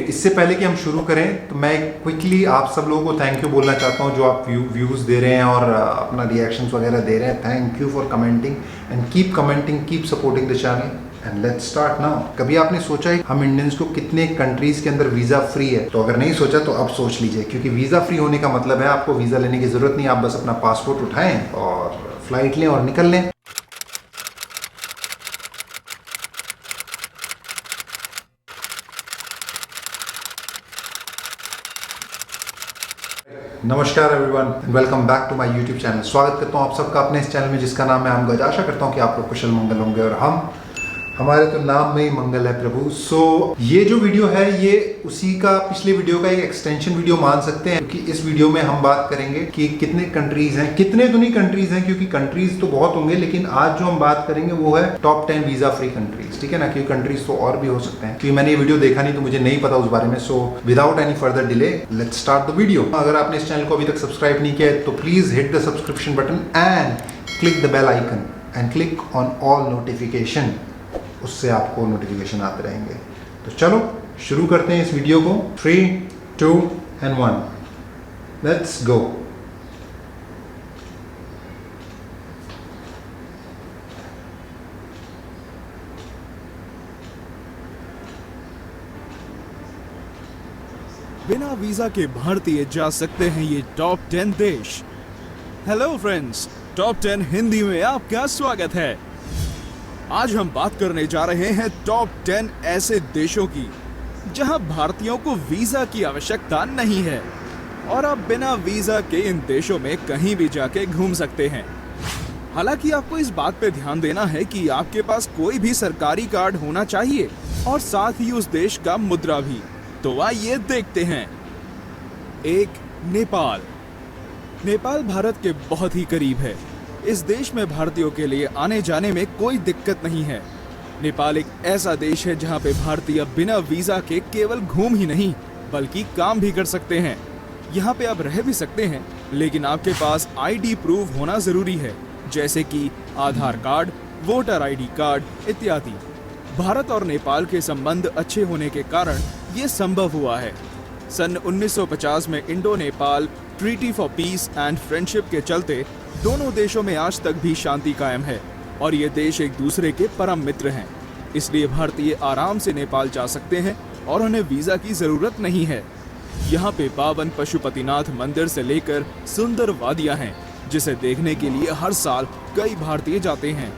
इससे पहले कि हम शुरू करें तो मैं क्विकली आप सब लोगों को थैंक यू बोलना चाहता हूं जो आप व्यूज़ दे रहे हैं और अपना रिएक्शंस वगैरह दे रहे हैं। Thank you for commenting and keep commenting, keep supporting the channel and let's start now. कभी आपने सोचा है हम इंडियंस को कितने कंट्रीज के अंदर वीज़ा फ्री है? तो अगर नहीं सोचा तो अब सोच लीजिए, क्योंकि वीज़ा फ्री होने का मतलब है आपको वीज़ा लेने की ज़रूरत नहीं, आप बस अपना पासपोर्ट उठाएं और फ्लाइट लें और निकल लें। नमस्कार everyone, welcome back to my YouTube channel. स्वागत करता हूँ आप सबका अपने इस चैनल में जिसका नाम है हमगज। आशा करता हूँ कि आप लोग कुशल मंगल होंगे और हमारे तो नाम में ही मंगल है प्रभु। ये जो वीडियो है ये उसी का पिछले वीडियो का एक एक्सटेंशन वीडियो मान सकते हैं, क्योंकि इस वीडियो में हम बात करेंगे कि कितने कंट्रीज हैं, कितने तो नहीं कंट्रीज हैं क्योंकि कंट्रीज तो बहुत होंगे, लेकिन आज जो हम बात करेंगे वो है टॉप 10 वीजा फ्री कंट्रीज। ठीक है ना, क्योंकि कंट्रीज तो और भी हो सकते हैं, क्योंकि मैंने ये वीडियो देखा नहीं तो मुझे नहीं पता उस बारे में। So without any further delay let's start the video. अगर आपने इस चैनल को अभी तक सब्सक्राइब नहीं किया है तो please hit the subscription button and click the bell icon and click on all notification, उससे आपको नोटिफिकेशन आते रहेंगे। तो चलो शुरू करते हैं इस वीडियो को। 3, 2 एंड 1 लेट्स गो। बिना वीजा के भारतीय जा सकते हैं ये टॉप 10 देश। हेलो फ्रेंड्स, टॉप 10 हिंदी में आपका स्वागत है। आज हम बात करने जा रहे हैं टॉप 10 ऐसे देशों की जहां भारतीयों को वीजा की आवश्यकता नहीं है और आप बिना वीजा के इन देशों में कहीं भी जाके घूम सकते हैं। हालांकि आपको इस बात पे ध्यान देना है कि आपके पास कोई भी सरकारी कार्ड होना चाहिए और साथ ही उस देश का मुद्रा भी। तो आइए देखते हैं। 1, नेपाल। नेपाल भारत के बहुत ही करीब है। इस देश में भारतीयों के लिए आने जाने में कोई दिक्कत नहीं है। नेपाल एक ऐसा देश है जहां पे भारतीय बिना वीजा के केवल घूम ही नहीं बल्कि काम भी कर सकते हैं। यहां पे आप रह भी सकते हैं, लेकिन आपके पास आईडी प्रूफ होना जरूरी है, जैसे कि आधार कार्ड, वोटर आईडी कार्ड इत्यादि। भारत और नेपाल के संबंध अच्छे होने के कारण ये संभव हुआ है। सन 1950 में Indo Nepal treaty for piece and friendship के चलते दोनों देशों में आज तक भी शांति कायम है और ये देश एक दूसरे के परम मित्र हैं। इसलिए भारतीय आराम से नेपाल जा सकते हैं और उन्हें वीजा की जरूरत नहीं है। यहाँ पे पावन पशुपतिनाथ मंदिर से लेकर सुंदर वादियाँ हैं, जिसे देखने के लिए हर साल कई भारतीय जाते हैं।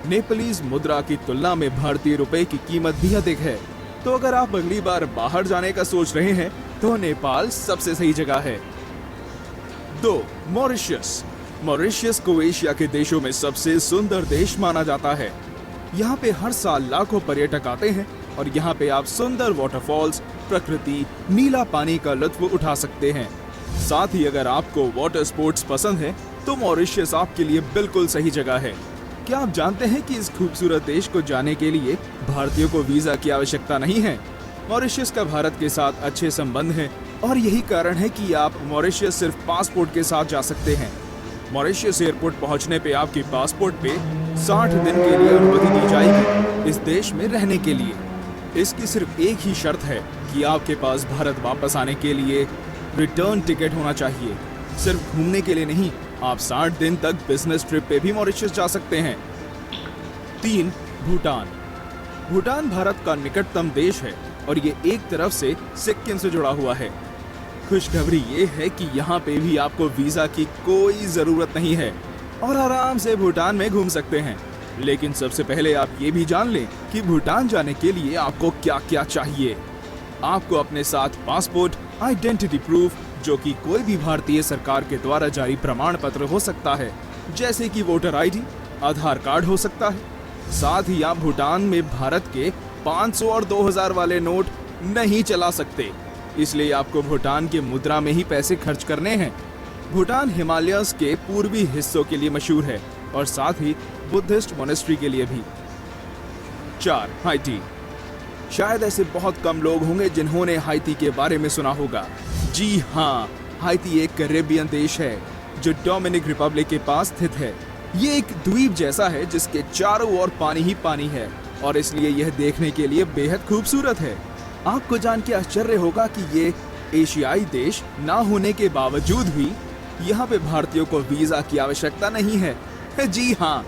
नेपालीज मुद्रा की तुलना में भारतीय रुपए की कीमत भी अधिक है, तो अगर आप अगली बार बाहर जाने का सोच रहे हैं तो नेपाल सबसे सही जगह है। 2, मॉरिशस। मॉरिशस को एशिया के देशों में सबसे सुंदर देश माना जाता है। यहाँ पे हर साल लाखों पर्यटक आते हैं और यहाँ पे आप सुंदर वाटरफॉल्स, प्रकृति, नीला पानी का लुत्फ उठा सकते हैं। साथ ही अगर आपको वाटर स्पोर्ट्स पसंद है तो मॉरिशस आपके लिए बिल्कुल सही जगह है। क्या आप जानते हैं कि इस खूबसूरत देश को जाने के लिए भारतीयों को वीजा की आवश्यकता नहीं है? मॉरिशस का भारत के साथ अच्छे संबंध हैं और यही कारण है कि आप मॉरिशस सिर्फ पासपोर्ट के साथ जा सकते हैं। मॉरिशस एयरपोर्ट पहुंचने पे आपके पासपोर्ट पे 60 दिन के लिए अनुमति दी जाएगी इस देश में रहने के लिए। इसकी सिर्फ एक ही शर्त है कि आपके पास भारत वापस आने के लिए रिटर्न टिकट होना चाहिए। सिर्फ घूमने के लिए नहीं, आप 60 दिन तक बिजनेस ट्रिप पे भी मॉरिशस जा सकते हैं। 3, भूटान। भूटान भारत का निकटतम देश है और ये एक तरफ से सिक्किम से जुड़ा हुआ है। खुशखबरी ये है कि यहाँ पे भी आपको वीजा की कोई जरूरत नहीं है और आराम से भूटान में घूम सकते हैं। लेकिन सबसे पहले आप ये भी जान लें कि भूटान जाने के लिए आपको क्या क्या चाहिए। आपको अपने साथ पासपोर्ट, आइडेंटिटी प्रूफ, जो कि कोई भी भारतीय सरकार के द्वारा जारी प्रमाण पत्र हो सकता है, जैसे कि वोटर आईडी, आधार कार्ड हो सकता है। साथ ही आप भूटान में भारत के 500 और 2000 वाले नोट नहीं चला सकते, इसलिए आपको भूटान के मुद्रा में ही पैसे खर्च करने हैं। भूटान हिमालयस के पूर्वी हिस्सों के लिए मशहूर है और साथ ही बुद्धिस्ट मोनेस्ट्री के लिए भी। 4, हाइती। शायद ऐसे बहुत कम लोग होंगे जिन्होंने हाइती के बारे में सुना होगा। जी हाँ, हाइती एक कैरेबियन देश है जो डोमिनिक रिपब्लिक के पास स्थित है। ये एक द्वीप जैसा है जिसके चारों ओर पानी ही पानी है और इसलिए यह देखने के लिए बेहद खूबसूरत है। आपको जान के आश्चर्य होगा कि ये एशियाई देश ना होने के बावजूद भी यहाँ पे भारतीयों को वीजा की आवश्यकता नहीं है। जी हाँ,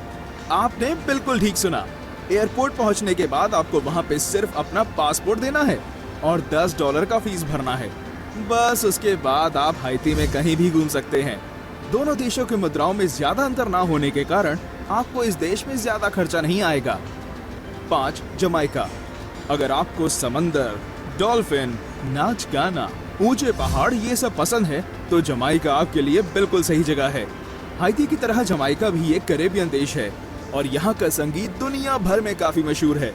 आपने बिल्कुल ठीक सुना। एयरपोर्ट पहुँचने के बाद आपको वहाँ पे सिर्फ अपना पासपोर्ट देना है और $10 का फीस भरना है। बस उसके बाद आप हाइती में कहीं भी घूम सकते हैं। दोनों देशों की मुद्राओं में ज्यादा अंतर ना होने के कारण आपको इस देश में ज्यादा खर्चा नहीं आएगा। 5. जमाइका। अगर आपको समंदर, डॉल्फिन, नाच गाना, ऊंचे पहाड़ ये सब पसंद है तो जमाइका आपके लिए बिल्कुल सही जगह है। हाइती की तरह जमाइका भी एक कैरेबियन देश है और यहाँ का संगीत दुनिया भर में काफी मशहूर है।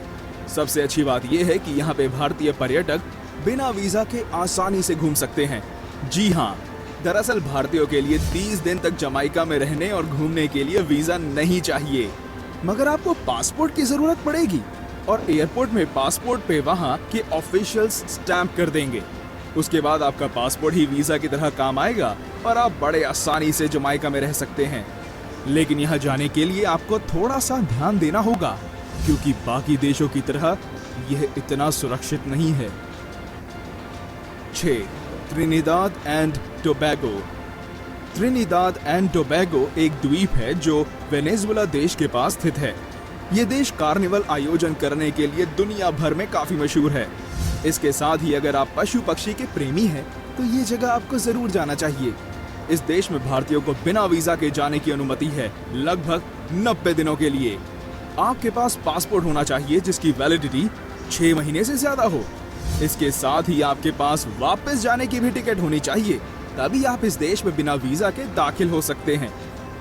सबसे अच्छी बात यह है कि यहाँ पे भारतीय पर्यटक बिना वीजा के आसानी से घूम सकते हैं। जी हाँ, दरअसल भारतीयों के लिए 30 दिन तक जमाइका में रहने और घूमने के लिए वीजा नहीं चाहिए, मगर आपको पासपोर्ट की जरूरत पड़ेगी और एयरपोर्ट में पासपोर्ट पे वहाँ के ऑफिशियल्स स्टैंप कर देंगे। उसके बाद आपका पासपोर्ट ही वीजा की तरह काम आएगा और आप बड़े आसानी से जमाइका में रह सकते हैं। लेकिन यहाँ जाने के लिए आपको थोड़ा सा ध्यान देना होगा क्योंकि बाकी देशों की तरह यह इतना सुरक्षित नहीं है। 6. Trinidad and Tobago. Trinidad and Tobago एक द्वीप है जो वेनेजुएला देश के पास स्थित है। ये देश कार्निवल आयोजन करने के लिए दुनिया भर में काफी मशहूर है। इसके साथ ही अगर आप पशु पक्षी के प्रेमी हैं तो ये जगह आपको जरूर जाना चाहिए। इस देश में भारतीयों को बिना वीजा के जाने की अनुमति है लगभग 90 दिनों के लिए। आपके पास पासपोर्ट होना चाहिए जिसकी वैलिडिटी 6 महीने से ज्यादा हो। इसके साथ ही आपके पास वापस जाने की भी टिकट होनी चाहिए, तभी आप इस देश में बिना वीजा के दाखिल हो सकते हैं।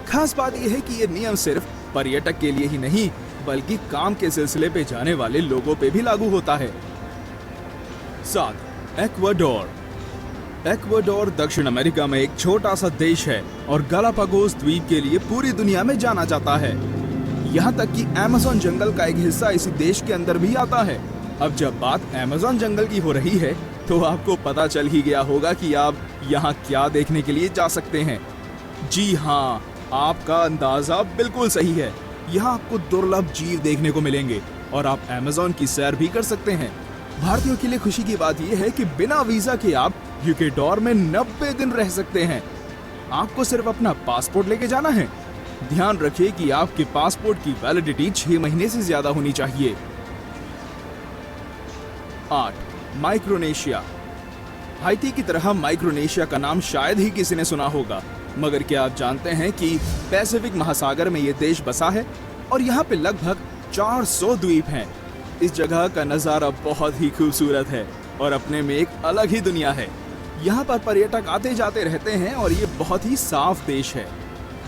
खास बात यह है कि ये नियम सिर्फ पर्यटक के लिए ही नहीं बल्कि काम के सिलसिले पे जाने वाले लोगों पे भी लागू होता है। 7. एक्वाडोर। एक्वाडोर दक्षिण अमेरिका में एक छोटा सा देश है और गालापागोस द्वीप के लिए पूरी दुनिया में जाना जाता है। यहाँ तक कि अमेज़न जंगल का एक हिस्सा इसी देश के अंदर भी आता है। अब जब बात अमेज़न जंगल की हो रही है तो आपको पता चल ही गया होगा कि आप यहाँ क्या देखने के लिए जा सकते हैं। जी हाँ, आपका अंदाजा बिल्कुल सही है। यहाँ आपको दुर्लभ जीव देखने को मिलेंगे और आप अमेज़न की सैर भी कर सकते हैं। भारतीयों के लिए खुशी की बात यह है कि बिना वीजा के आप इक्वाडोर में 90 दिन रह सकते हैं। आपको सिर्फ अपना पासपोर्ट लेके जाना है। ध्यान रखिए कि आपके पासपोर्ट की वैलिडिटी 6 महीने से ज्यादा होनी चाहिए। 8. माइक्रोनेशिया। हाइती की तरह माइक्रोनेशिया का नाम शायद ही किसी ने सुना होगा, मगर क्या आप जानते हैं कि पैसिफिक महासागर में यह देश बसा है और यहाँ पे लगभग 400 द्वीप हैं। इस जगह का नज़ारा बहुत ही खूबसूरत है और अपने में एक अलग ही दुनिया है। यहाँ पर पर्यटक आते जाते रहते हैं और ये बहुत ही साफ देश है।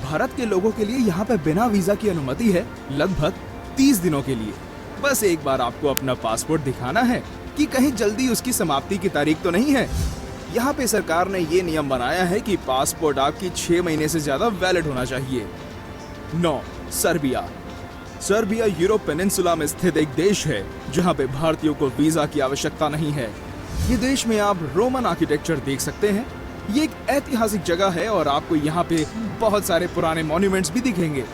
भारत के लोगों के लिए यहाँ पे बिना वीजा की अनुमति है लगभग 30 दिनों के लिए। बस एक बार आपको अपना पासपोर्ट दिखाना है कि कहीं जल्दी उसकी समाप्ति की तारीख तो नहीं है। यहाँ पे सरकार ने ये नियम बनाया है कि पासपोर्ट आपकी 6 महीने से ज्यादा वैलिड होना चाहिए। 9. सर्बिया। सर्बिया यूरोप पेनिनसुला में स्थित एक देश है जहाँ पे भारतीयों को वीजा की आवश्यकता नहीं है। ये देश में आप रोमन आर्किटेक्चर देख सकते हैं। ये एक ऐतिहासिक जगह है और आपको यहाँ पे बहुत सारे पुराने मॉन्यूमेंट्स भी दिखेंगे।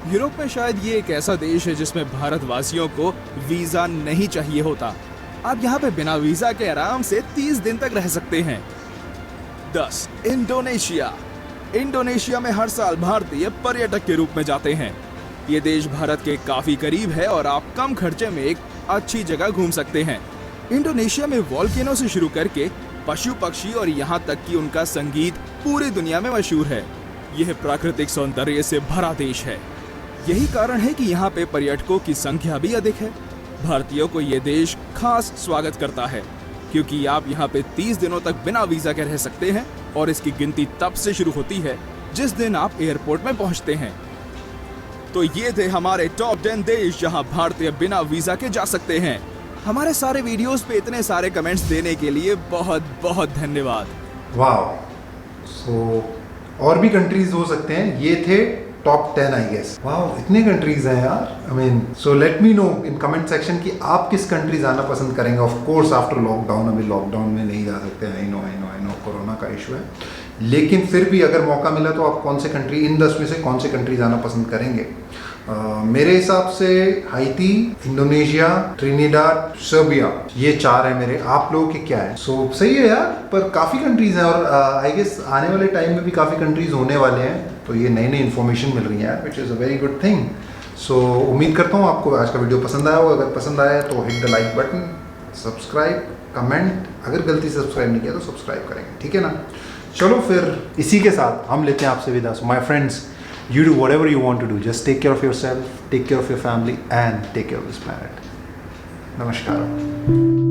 यूरोप में शायद ये एक ऐसा देश है जिसमें भारतवासियों को वीजा नहीं चाहिए होता। आप यहाँ पे बिना वीजा के आराम से 30 दिन तक रह सकते हैं। 10. इंडोनेशिया। इंडोनेशिया में हर साल भारतीय पर्यटक के रूप में जाते हैं। ये देश भारत के काफी करीब है और आप कम खर्चे में एक अच्छी जगह घूम सकते हैं। इंडोनेशिया में वॉल्केनो से शुरू करके पशु पक्षी और यहाँ तक कि उनका संगीत पूरी दुनिया में मशहूर है। यह प्राकृतिक सौंदर्य से भरा देश है। यही कारण है कि यहाँ पे पर्यटकों की संख्या भी अधिक है। भारतीयों को ये देश खास स्वागत करता है क्योंकि आप यहाँ पे 30 दिनों तक बिना वीजा के रह सकते हैं और इसकी गिनती तब से शुरू होती है जिस दिन आप एयरपोर्ट में पहुँचते हैं। तो ये थे हमारे टॉप 10 देश जहां भारतीय बिना वीजा के जा सकते हैं। हमारे सारे वीडियोस पे इतने सारे कमेंट्स देने के लिए बहुत बहुत धन्यवाद। वाह, सो और भी कंट्रीज हो सकते हैं। ये थे टॉप 10 आई गेस। वाह, इतने कंट्रीज हैं यार। I mean, so let me know in comment section कि आप किस कंट्री जाना पसंद करेंगे। ऑफ कोर्स आफ्टर लॉकडाउन, अभी लॉकडाउन में नहीं जा सकते। आई नो कोरोना का इशू है, लेकिन फिर भी अगर मौका मिला तो आप कौन से कंट्री, इन 10 में से कौन से कंट्री जाना पसंद करेंगे। मेरे हिसाब से हाइती, इंडोनेशिया, ट्रिनिडाड, सर्बिया, ये 4 है मेरे। आप लोगों के क्या है? सो सही है यार, पर काफ़ी कंट्रीज हैं और आई गेस आने वाले टाइम में भी काफ़ी कंट्रीज होने वाले हैं, तो ये नई नई इन्फॉर्मेशन मिल रही है, which is a very good thing. So उम्मीद करता हूँ आपको आज का वीडियो पसंद आया होगा। अगर पसंद आया तो hit the like button, subscribe, comment, अगर गलती से सब्सक्राइब नहीं किया तो सब्सक्राइब करेंगे, ठीक है ना। चलो फिर इसी के साथ हम लेते हैं आपसे विदा। So my friends, you do whatever you want to do, just take care of yourself, take care of your family and take care of this planet. Namaskar.